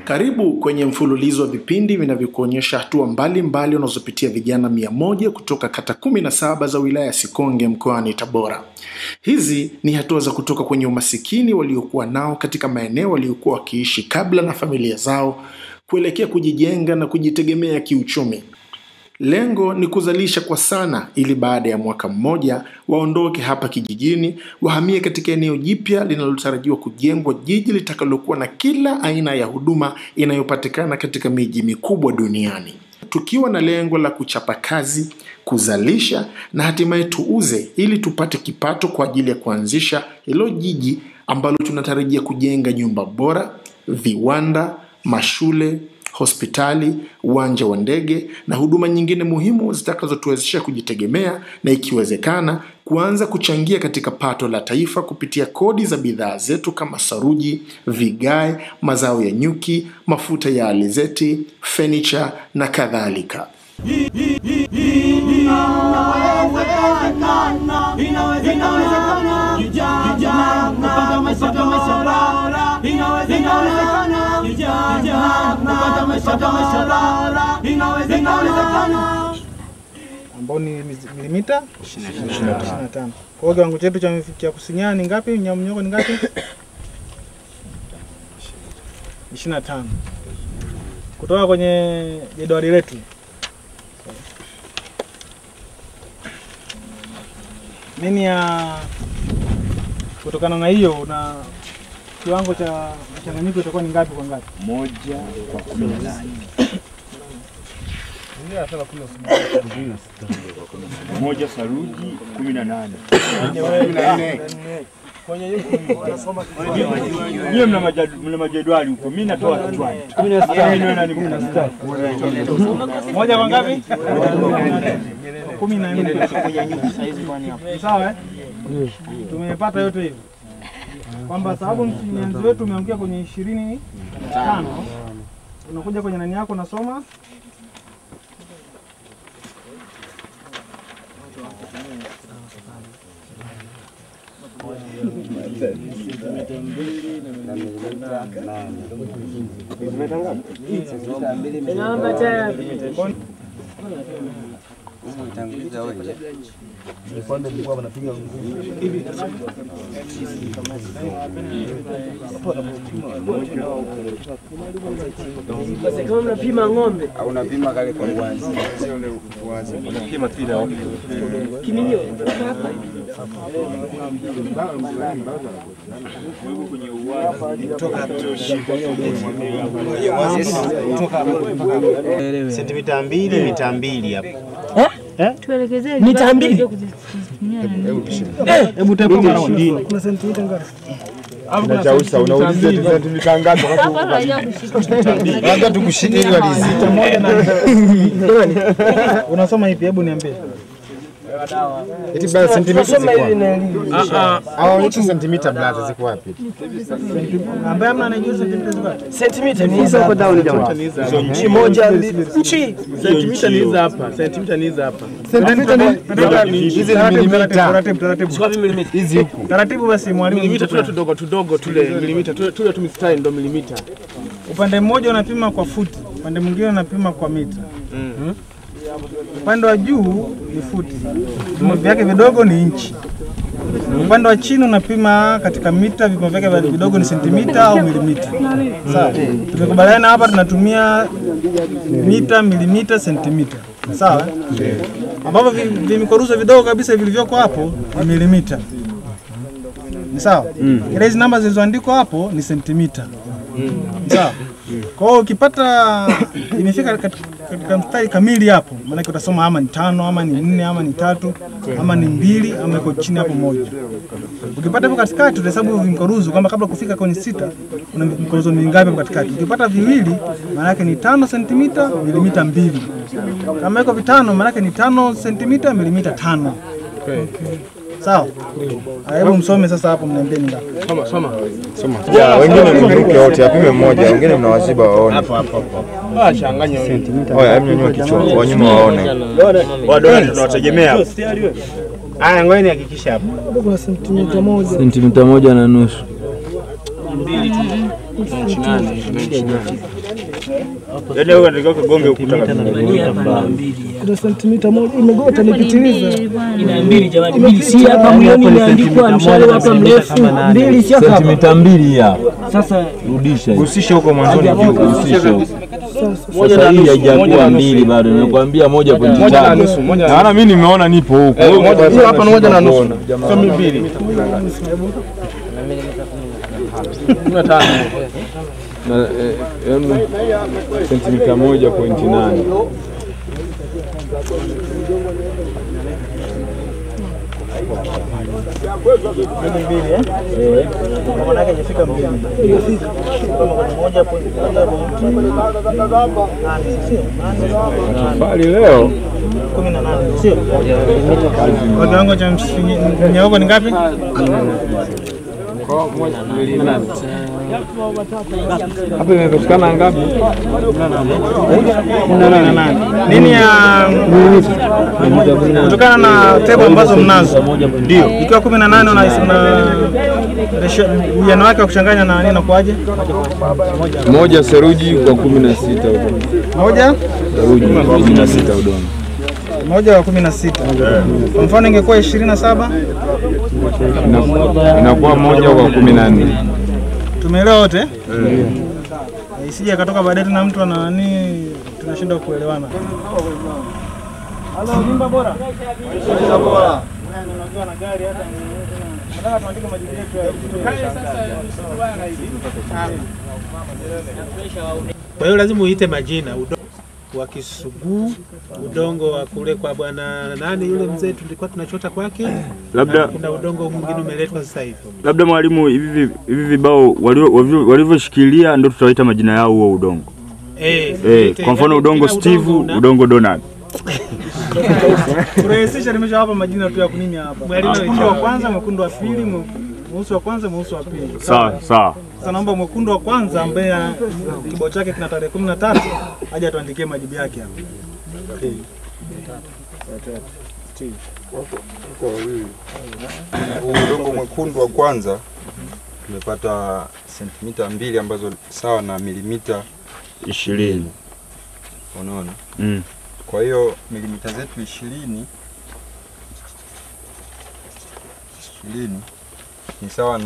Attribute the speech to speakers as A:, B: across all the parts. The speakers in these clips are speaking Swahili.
A: Karibu kwenye mfululizo wa vipindi vinavyokuonyesha hatua mbalimbali wanazopitia vijana 100 kutoka kata 17 za wilaya ya Sikonge mkoani Tabora. Hizi ni hatua za kutoka kwenye umasikini waliokuwa nao katika maeneo waliokuwa wakiishi kabla na familia zao kuelekea kujijenga na kujitegemea kiuchumi. Lengo ni kuzalisha kwa sana ili baada ya mwaka mmoja waondoke hapa kijijini, wahamie katika eneo jipya linalotarajiwa kujengwa, jiji litakalokuwa na kila aina ya huduma inayopatikana katika miji mikubwa duniani. Tukiwa na lengo la kuchapa kazi, kuzalisha na hatimaye tuuze ili tupate kipato kwa ajili ya kuanzisha hilo jiji ambalo tunatarajia kujenga nyumba bora, viwanda, mashule, hospitali, uwanja wa ndege na huduma nyingine muhimu zitakazotuwezesha kujitegemea na ikiwezekana kuanza kuchangia katika pato la taifa kupitia kodi za bidhaa zetu kama saruji, vigae, mazao ya nyuki, mafuta ya alizeti, furniture na kadhalika.
B: Ambao ni milimita 25. Kwa kiwango chetu cha kusinya ni ngapi? Mnyamnyoko ni ngapi? 25. Kutoka kwenye jedwali letu. Nini ya kutokana na hiyo na kiwango cha mchanganyiko itakuwa ni ngapi kwa ngapi?
C: 1 kwa 18. Moja saruji 18. Yeye mna majedwali huko. Mimi natoa kichwani. 16.
B: Moja kwa ngapi? 14 kwenye nyuki saizi kwani hapo. Sawa Tumepata yote hiyo. Kwamba sababu msianzi wetu umeangukia kwenye 25. Unakuja kwenye nani yako nasoma
D: kama unapima ng'ombe
E: au unapima kale kwa uwazi, sio ule uwazi,
C: unapima pila
D: kiminyo hapa
E: sentimita 2 mita 2 hapo.
D: Tuelekezee mita 2.
B: Hebu tepo mara moja. Kuna sentimita ngapi?
E: Na chausa unauliza sentimita ngapi wakati labda tukushike ili walizita
B: moja na unasoma ipi? Hebu niambie.
E: Eti basi sentimita ziko wapi? Hizo sentimita blaza ziko wapi?
B: Ambaye mna anajua sentimita ziko wapi?
D: Sentimita ni hizo kwa down jamani. Nchi moja nchi
B: sentimita ni hizo hapa. Sentimita ni hizo hapa. Sentimita ni hizi ni milimita. Taratibu.
D: Sio milimita.
B: Hizi huku. Taratibu basi mwalimu.
F: Milimita tudogo tule milimita tule tumistyle ndo milimita.
B: Upande mmoja unapima kwa futi, upande mwingine unapima kwa mita. Upande wa juu ni futi. Vipimo vyake vidogo ni inchi. Upande wa chini unapima katika mita, vipimo vyake vidogo ni sentimita au milimita. Sawa. Tumekubaliana hapa tunatumia mita, milimita, sentimita. Sawa? Ambapo vimikoruzo vidogo kabisa vilivyoko hapo ni milimita. Ni sawa? Ile hizo namba zilizoandikwa hapo ni sentimita. Sawa? Kwa hiyo ukipata imefika katika mstari kamili hapo, maana utasoma ama ni 5 ama ni 4 ama ni 3 ama ni 2 ama iko chini hapo moja. Ukipata hapo katikati utahesabu vimkoruzo kwamba kabla kufika kwenye 6 kuna vimkoruzo mingapi hapo katikati. Ukipata viwili maana yake ni 5 sentimita milimita 2. Kama iko vitano maana yake ni 5 sentimita milimita 5. Sawa? Hebu msome sasa hapo mniambie ni ngapi.
F: Soma.
E: Ya wengine mmeruke wote apime mmoja, wengine mnawaziba waone.
F: Hapo. Changanya
E: sentimita. Oya, mnyonyoa kichwa, wa nyuma waone.
C: Wadona tunawategemea.
E: Aya, ngoeni hakikisha hapo.
B: Hapo kuna sentimita 1.
G: Sentimita 1 na nusu.
F: 2 tu.
C: Yaani wewe unataka kugonga ukuta kabisa.
F: Kuna sentimita moja imegota nikitiliza.
G: Ina 2 jamani, 2 si hapa mlioni imeandikwa mshale hapa mrefu 2 si hapa.
H: Sentimita 2 hapa.
G: Sasa
H: Rudisha.
C: Usishe huko mwanzoni juu.
H: Usisha. Sasa hii haijakuwa 2 bado. Nimekuambia 1.5. Naona mimi nimeona nipo huko.
F: Hiyo hapa ni 1.5. Sio 2. Kuna 5.
H: Na sentimita 1.8. Tofali leo
B: 18 sio? Kwa kiwango cha mnyoko ni ngapi?
H: hapa imepatikana ngapi?
B: 18. Nini ya kutokana na tebo ambazo mnazo ndio ikiwa 18 na uwiano wake wa kuchanganya na nini inakuaje?
H: Moja saruji kwa 16 udongo.
B: Moja
H: Saruji kwa 16 udongo.
B: Moja wa 16. Kwa mfano ingekuwa 27
H: inakuwa 1 kwa 14.
B: Tumeelewa wote? Isije akatoka baadaye na mtu ana nani tunashindwa kuelewana. Halo Mimba bora. Mimba bora. Unaongea na gari hata nataka tuandike majibu yetu ya
I: Kwa hiyo lazima uite majina, udongo wa Kisuguu, udongo wa kule kwa bwana nani yule mzee tulikuwa tunachota kwake.
C: Labda
I: kuna udongo mwingine umeletwa sasa hivi.
C: Labda mwalimu, hivi vibao walivyoshikilia ndio tutawaita majina yao huo udongo. Kwa mfano udongo Steve, udongo Donald.
B: Kurahisisha nimeshawapa majina tu ya kunini hapa. Mwekundu wa kwanza, mwekundu wa pili, mweusi wa kwanza, mweusi wa pili.
C: Sawa.
B: Sasa naomba mwekundu wa kwanza ambaye kibao chake kina tarehe 13 aje tuandikie majibu yake hapa.
J: Udongo mwekundu wa kwanza tumepata sentimita 2 ambazo sawa na milimita
C: 20.
J: Unaona? Kwa hiyo milimita zetu 20 ni sawa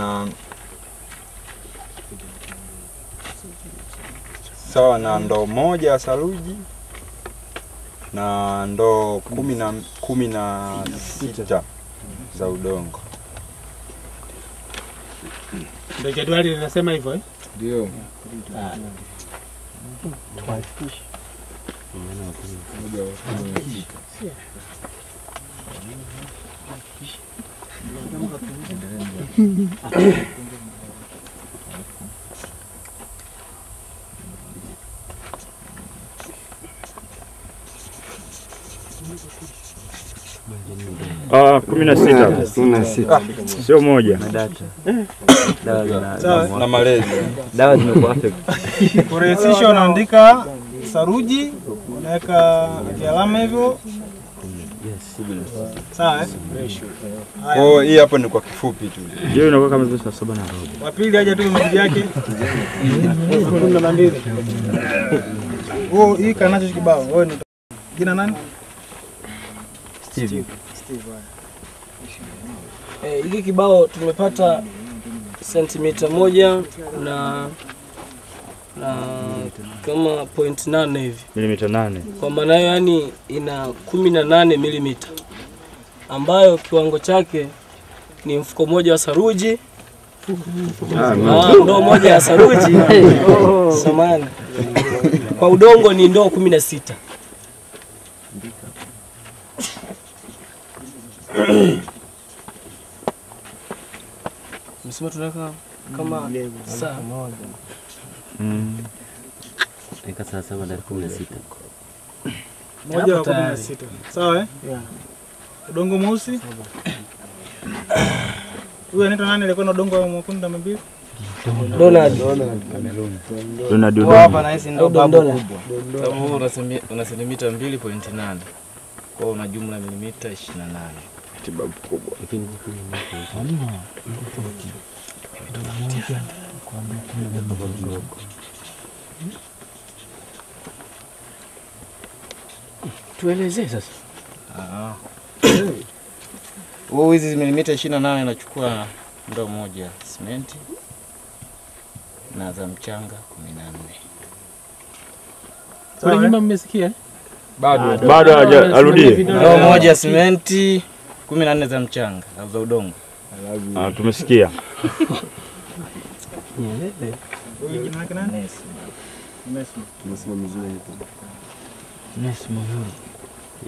J: na ndoo moja ya saruji na ndoo 16 za udongo.
I: Ndio jedwali linasema hivyo
H: Ndio.
C: Ah, 16. Sio moja.
J: Na malezi.
D: Dawa zimekuwa affect.
B: Kurahisisha unaandika saruji, unaweka alama hivyo. Sawa
J: Kwa hii hapa ni kwa kifupi tu.
C: Hiyo inakuwa kama vile 7:15.
B: Wa pili aje tu majibu yake. 12. Hii kanacho kibao. Wewe ni jina nani?
D: Steve.
G: Hiki kibao tumepata sentimita 1 na kama 0.8 hivi.
C: Milimita 8.
G: Kwa maana hiyo yani ina 18 milimita. Ambayo kiwango chake ni mfuko moja wa saruji. Ndoo moja ya saruji. Samahani. Kwa udongo ni ndoo 16. Msema tunaweka kama saa
D: Eka saa 7:16.
B: Moja wa 16. Sawa Udongo mweusi. Huyu anaitwa nani alikuwa na udongo wa mwekundu namba 2?
C: Donald.
G: Hapa na hizi ndio baba kubwa.
K: Huu una sentimita 2.8. Kwa hiyo una jumla milimita 28.
C: Tibabu kubwa.
K: Tuelezee sasa. Hizi milimita 28 inachukua ndoo moja simenti na za mchanga 14.
I: Kule nyuma mmesikia?
C: Bado arudie.
K: Ndoo moja simenti 14 za mchanga au za udongo.
C: Tumesikia.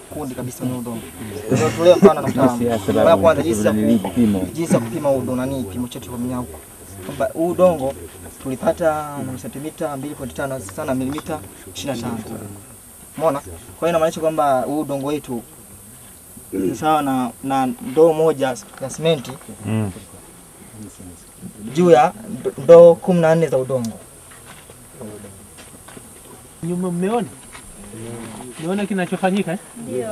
D: Kundi kabisa na udongo. Ndio tulea mfano na mtaalamu. Kwa kwanza jinsi ya kupima udongo na nini kipimo chetu kwa huko. Kwamba huu udongo tulipata sentimita 2.5 sana milimita 25. Umeona? Kwa hiyo inamaanisha kwamba huu udongo wetu ni sawa na ndoo moja ya simenti. Juu ya ndoo 14 za udongo.
I: Nyuma mmeona? Unaona kinachofanyika?
B: Ndio.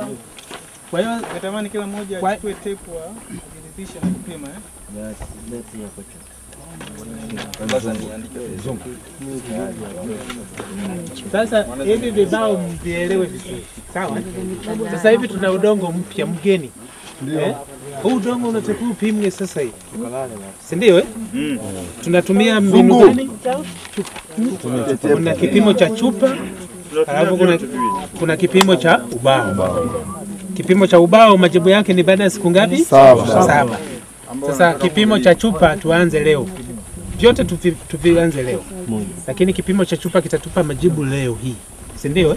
B: Kwa hiyo natamani kila mmoja achukue tape ajiridhishe na kupima
K: Yes, that's hapo.
I: Sasa hivi vibao mvielewe vizuri. Sawa? Sasa hivi tuna udongo mpya mgeni. Huu udongo unatakiwa upimwe sasa hivi. Si ndio Tunatumia mbinu gani? Kuna kipimo cha chupa, alafu kuna kipimo cha ubao. Kipimo cha ubao majibu yake ni baada ya siku ngapi? 7. Sasa kipimo cha chupa tuanze leo. Vyote tuvianze leo. Lakini kipimo cha chupa kitatupa majibu leo hii. Si ndio?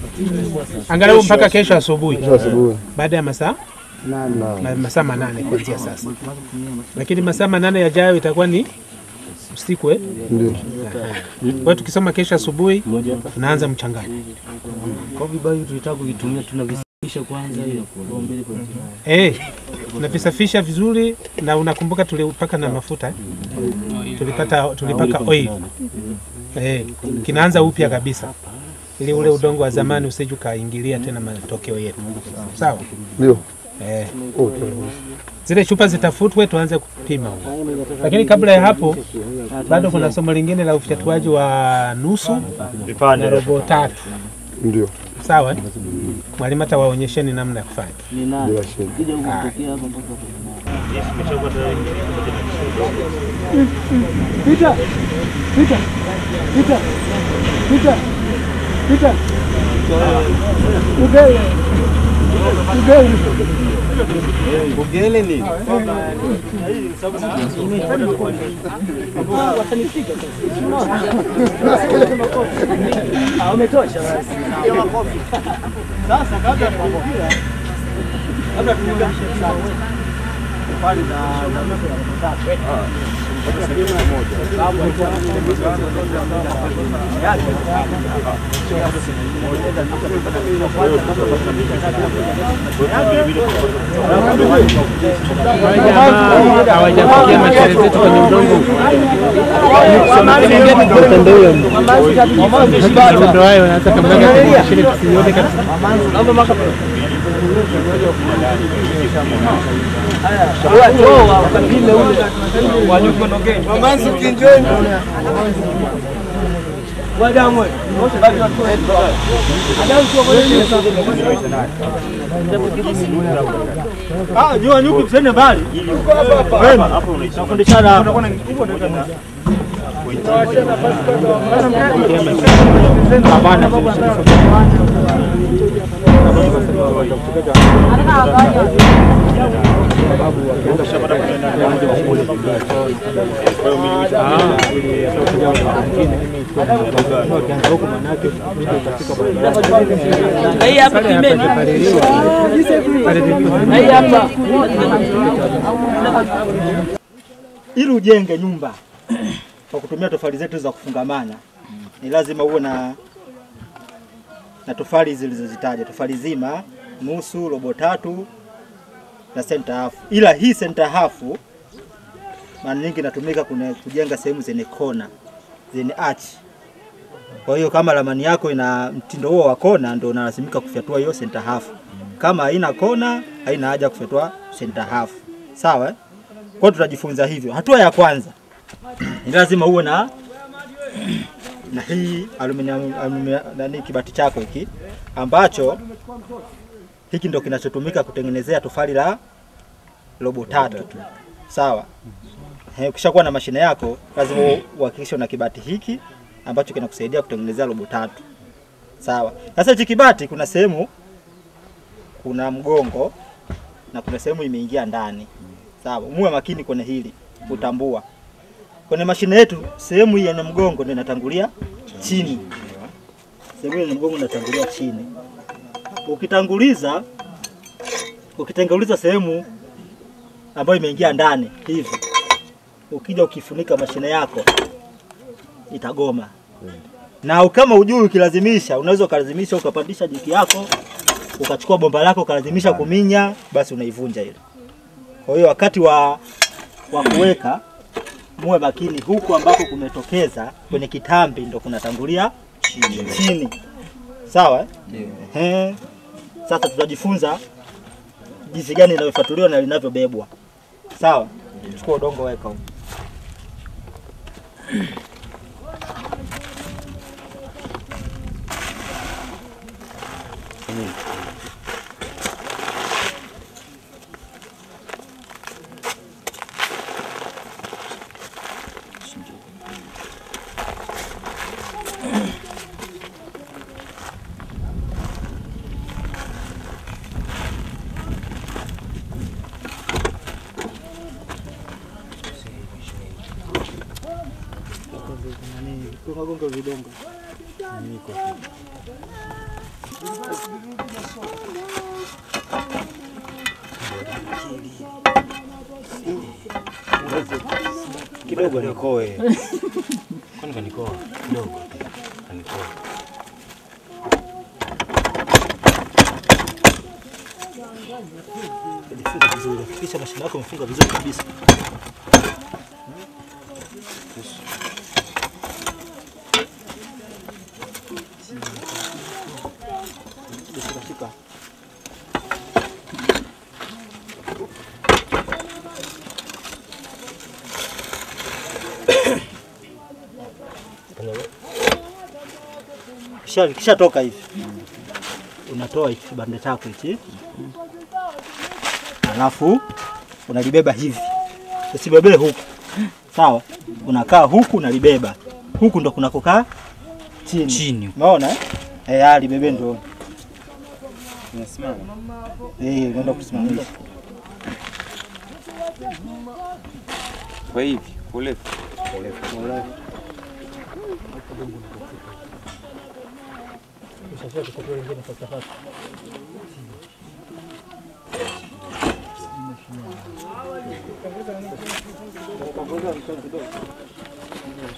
I: Angalau mpaka kesho asubuhi. Baada ya masaa 8 kuanzia sasa. Lakini masaa 8 yajayo itakuwa ni usiku Ndio. Kwa hiyo tukisoma kesho asubuhi tunaanza mchanganyo.
K: Kwa vibao tunataka kuitumia tunavisafisha kwanza hiyo
I: tunavisafisha vizuri na unakumbuka tulipaka na mafuta tulipaka oil. Kinaanza upya kabisa. Ili ule udongo wa zamani usije ukaingilia tena matokeo yetu. Sawa?
E: Ndio.
I: Zile chupa zitafutwe tuanze kupima. Lakini kabla ya hapo bado kuna somo lingine la ufyatuaji wa nusu na robo 3.
E: Ndio.
I: Sawa? Mwalimu atawaonyesheni namna ya kufanya.
E: Ndio.
B: Pita.
K: Ugele ni
B: umetosha sasa kabla
I: hawajafikia masharti yetu kwenye udongo. Ndio hayo nataka mlaga tushiriki tusione kabisa.
B: jua nyuki tusende mbali. Hapo unafundishana hapo. Ili ujenge nyumba kwa kutumia tofali zetu za kufungamana ni lazima uwe na tofali zilizozitaja, tofali zima, nusu, robo 3 na center half. Ila hii center half mara nyingi inatumika kujenga sehemu zenye kona, zenye arch. Kwa hiyo kama ramani yako ina mtindo huo wa kona ndio unalazimika kufyatua hiyo center half. Kama haina kona, haina haja kufyatua center half. Sawa? Kwa tutajifunza hivyo. Hatua ya kwanza ni lazima uwe na hii aluminium kibati chako hiki ambacho
D: hiki ndo kinachotumika kutengenezea tofali la robo tatu tu. Sawa. Ukishakuwa na mashine yako lazima uhakikishe una kibati hiki ambacho kinakusaidia kutengenezea robo tatu. Sawa. Sasa hiki kibati kuna sehemu kuna mgongo na kuna sehemu imeingia ndani. Sawa. Muwe makini kwenye hili utambua. Kwenye mashine yetu sehemu hii ya mgongo ndio inatangulia chini. Sehemu ya mgongo inatangulia chini. Ukitenguliza sehemu ambayo imeingia ndani hivi, ukija ukifunika mashine yako itagoma. Na kama ujui ukilazimisha, unaweza ukalazimisha ukapandisha jiki yako, ukachukua bomba lako ukalazimisha kuminya, basi unaivunja ile. Kwa hiyo wakati wa kuweka muwe makini, huku ambako kumetokeza kwenye kitambi ndo kunatangulia chini. Sawa? Sasa tutajifunza jinsi gani linavyofuatiliwa na linavyobebwa. Sawa? Chukua udongo weka huko. Gonga vidongo. Niko. Kidogo nikoe. Kwani kanikoa kidogo. Kanikoa. Funga vizuri. Kisha mashine yako imefunga vizuri kabisa. Kisha toka hivi. Unatoa hichi kibande chako hichi. Alafu unalibeba hivi. Usibebe huku. Sawa? Unakaa huku unalibeba. Huku ndo kunakokaa chini. Umeona? Libebe ndo. Unasimama. Unaenda kusimamisha.
C: Kwa hivi, pole.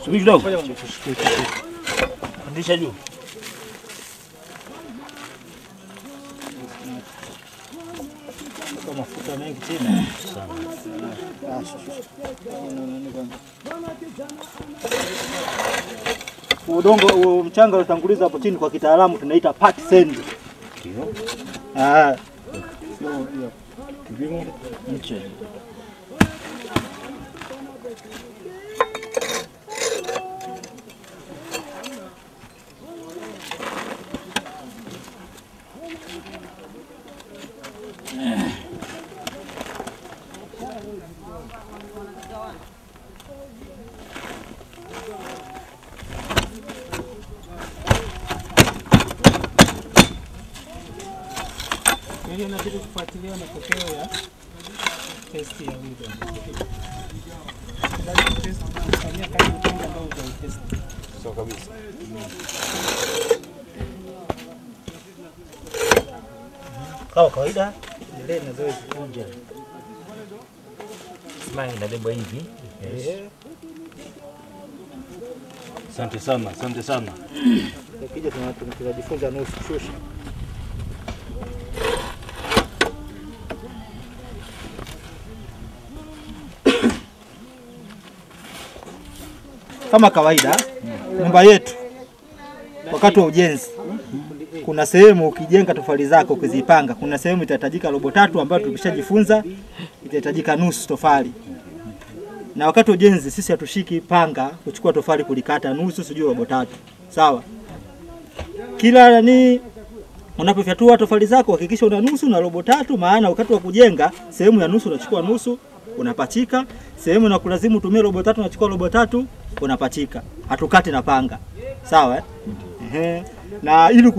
D: Subiri kidogo. Pandisha juu. Kama mafuta mengi tena. Udongo mchanga utanguliza hapo chini kwa kitaalamu tunaita pat sand. Ndio. Kipimo mche.
I: Hiyo inabidi kufuatilia matokeo ya test ya udongo. Lazima test kufanyia kazi udongo ambao utaitest.
C: Sawa kabisa.
D: Kwa kawaida ile na zoezi kunja.
H: Simama inabebwa hivi. Asante sana, asante sana.
D: Tukija tunajifunza nusu shusha. Kama kawaida nyumba yetu wakati wa ujenzi kuna sehemu ukijenga tofali zako ukizipanga, kuna sehemu itahitajika robo tatu ambayo tukishajifunza itahitajika nusu tofali. Na wakati wa ujenzi sisi hatushiki panga kuchukua tofali kulikata nusu sijui robo tatu. Sawa?
L: Unapofyatua tofali zako hakikisha una nusu na robo tatu, maana wakati wa kujenga sehemu ya nusu unachukua nusu unapachika, sehemu na kulazimu tumie robo tatu unachukua robo tatu unapachika. Hatukati na panga. Sawa Na ili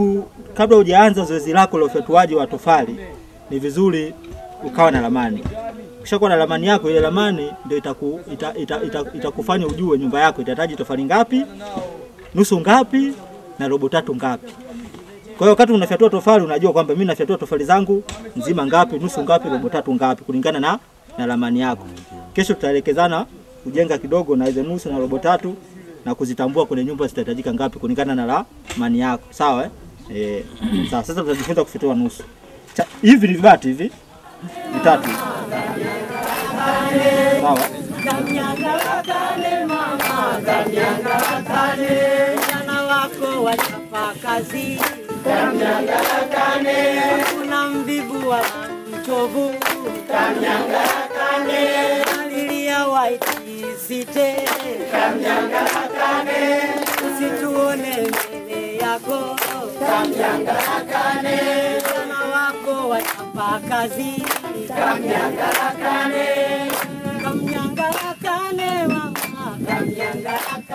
L: kabla hujaanza zoezi lako la ufyatuaji wa tofali ni vizuri ukawa na ramani. Ukishakuwa na ramani yako, ile ramani ndio itakufanya ujue nyumba yako itahitaji tofali ngapi, nusu ngapi na robo tatu ngapi. Kwa hiyo wakati unafyatua tofali unajua kwamba mimi nafyatua tofali zangu nzima ngapi, nusu ngapi, robo tatu ngapi kulingana na ramani yako. Kesho tutaelekezana kujenga kidogo na hizo nusu na robo tatu na kuzitambua kwenye nyumba zitahitajika ngapi kulingana na ramani yako. Sawa Sawa, sasa tutajifunza kufyatua nusu. Hivi ni vibati hivi vitatu. Sawa.
M: Jana wako wachapa kazi. Kuna mvivu wa mchovu. Alilia waitisite. Usituone mbele yako. Jana wako wachapa kazi. Kamnyangarakane mama, kamnyangarakane.